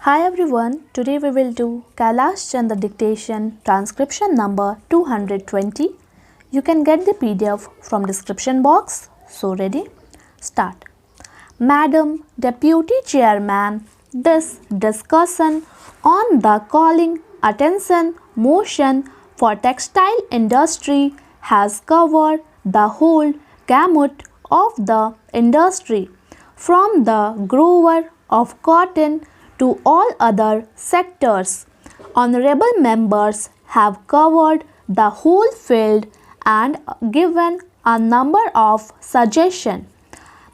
Hi everyone, today we will do Kailash Chandra dictation transcription number 220. You can get the PDF from description box. So ready? Start. Madam Deputy Chairman, this discussion on the calling attention motion for textile industry has covered the whole gamut of the industry, from the grower of cotton to all other sectors. Honorable members have covered the whole field and given a number of suggestions.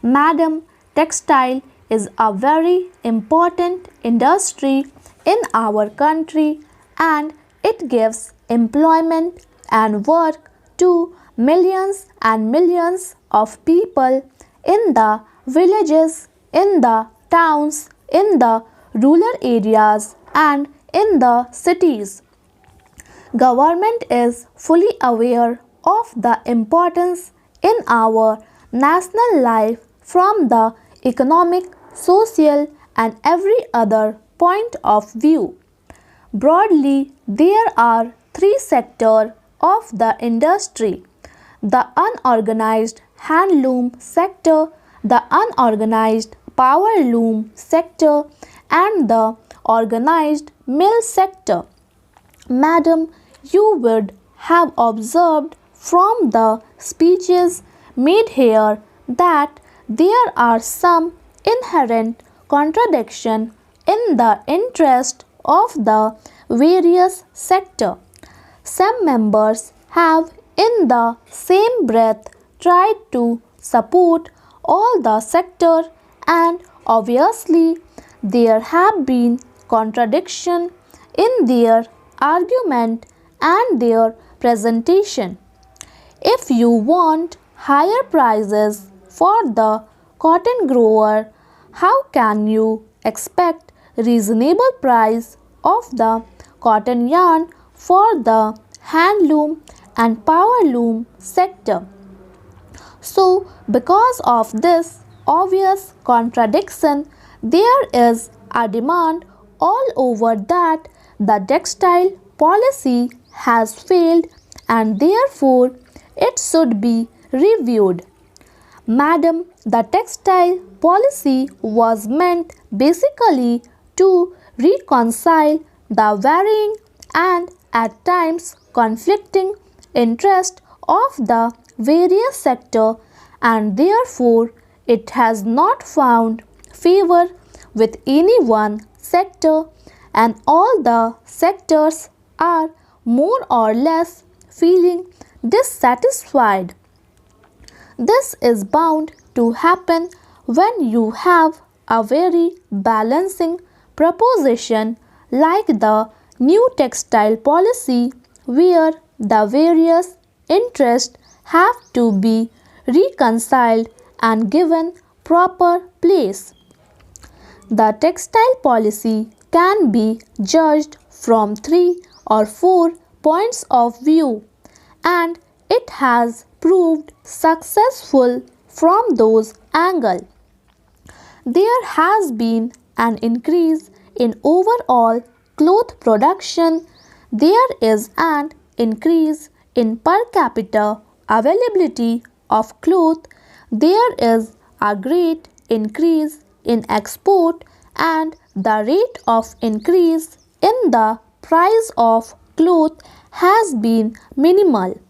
Madam, textile is a very important industry in our country and it gives employment and work to millions and millions of people in the villages, in the towns, in the rural areas and in the cities. Government is fully aware of the importance in our national life from the economic, social and every other point of view. Broadly, there are three sectors of the industry: the unorganized handloom sector, the unorganized power loom sector and the organized mill sector. Madam, you would have observed from the speeches made here that there are some inherent contradiction in the interest of the various sector. Some members have in the same breath tried to support all the sector, and obviously there have been contradiction in their argument and their presentation. If you want higher prices for the cotton grower, how can you expect reasonable price of the cotton yarn for the handloom and power loom sector? So, because of this obvious contradiction, there is a demand all over that the textile policy has failed and therefore it should be reviewed. Madam, the textile policy was meant basically to reconcile the varying and at times conflicting interests of the various sectors, and therefore it has not found favor with any one sector, and all the sectors are more or less feeling dissatisfied. This is bound to happen when you have a very balancing proposition like the new textile policy, where the various interests have to be reconciled and given proper place. The textile policy can be judged from 3 or 4 points of view, and it has proved successful from those angles. There has been an increase in overall cloth production. There is an increase in per capita availability of cloth. There is a great increase in export, and the rate of increase in the price of cloth has been minimal.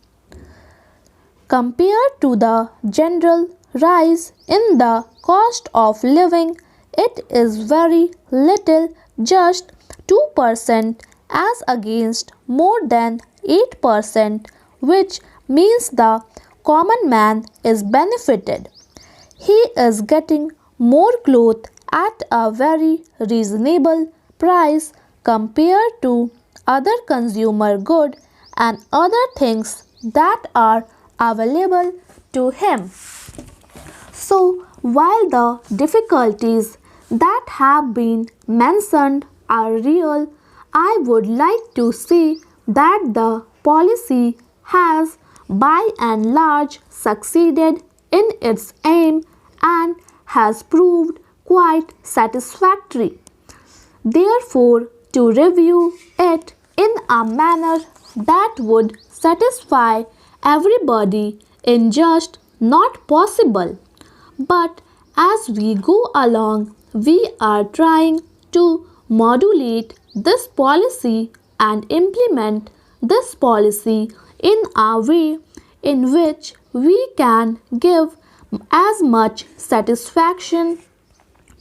Compared to the general rise in the cost of living, it is very little, just 2% as against more than 8%, which means the common man is benefited. He is getting more cloth at a very reasonable price compared to other consumer goods and other things that are available to him. So, while the difficulties that have been mentioned are real, I would like to say that the policy has by and large succeeded in its aim and has proved quite satisfactory. Therefore, to review it in a manner that would satisfy everybody is just not possible. But as we go along, we are trying to modulate this policy and implement this policy in a way in which we can give as much satisfaction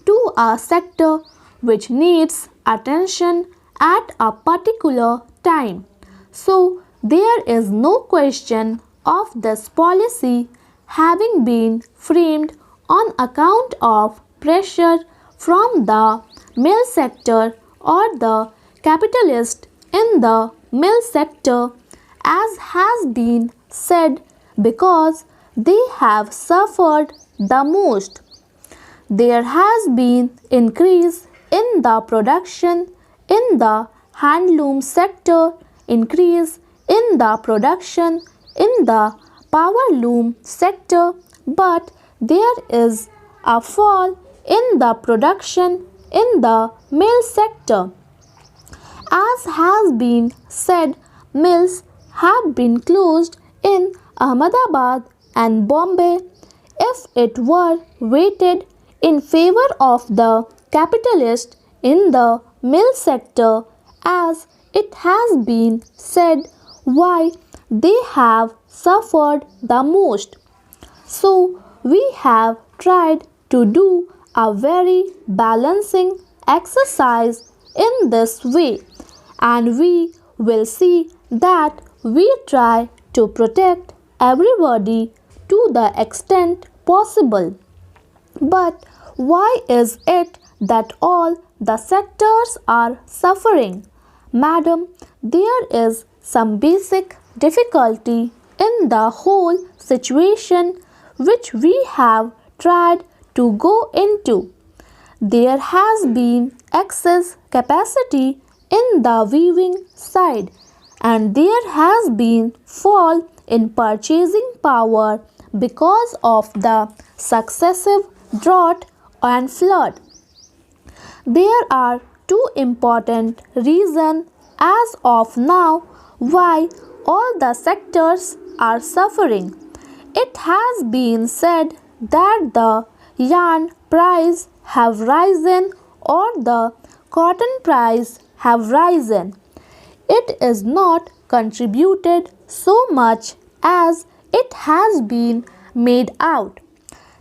to a sector which needs attention at a particular time. So, there is no question of this policy having been framed on account of pressure from the mill sector or the capitalist in the mill sector, as has been said, because they have suffered the most. There has been increase in the production in the handloom sector, increase in the production in the power loom sector, but there is a fall in the production in the mill sector. As has been said, mills have been closed in Ahmedabad and Bombay. If it were weighted in favor of the capitalist in the mill sector, as it has been said, why they have suffered the most. So, we have tried to do a very balancing exercise in this way, and we will see that we try to protect everybody to the extent possible. But why is it that all the sectors are suffering? Madam, there is some basic difficulty in the whole situation which we have tried to go into. There has been excess capacity in the weaving side, and there has been fall in purchasing power because of the successive drought and flood. There are two important reasons as of now why all the sectors are suffering. It has been said that the yarn price have risen or the cotton price have risen. It is not contributed so much as it has been made out.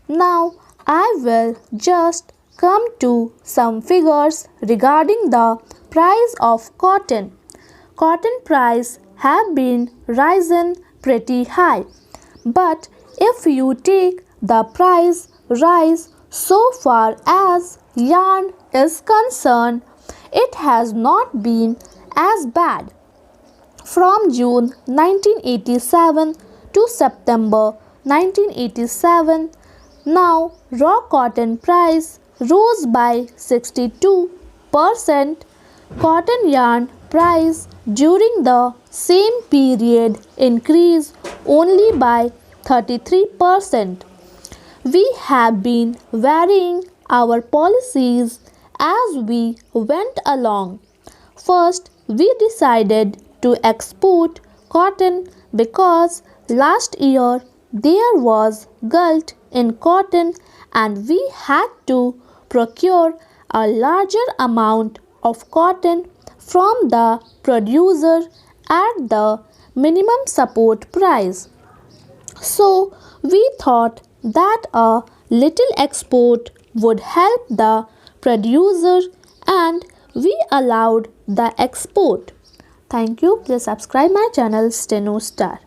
Now I will just come to some figures regarding the price of cotton. Cotton price have been risen pretty high, but if you take the price rise so far as yarn is concerned, it has not been as bad. From June 1987 to September 1987, now raw cotton price rose by 62%. Cotton yarn price during the same period increased only by 33%. We have been varying our policies as we went along. First, we decided to export cotton because last year there was glut in cotton and we had to procure a larger amount of cotton from the producer at the minimum support price. So, we thought that a little export would help the producer and we allowed the export. Thank you. Please subscribe my channel Steno Star.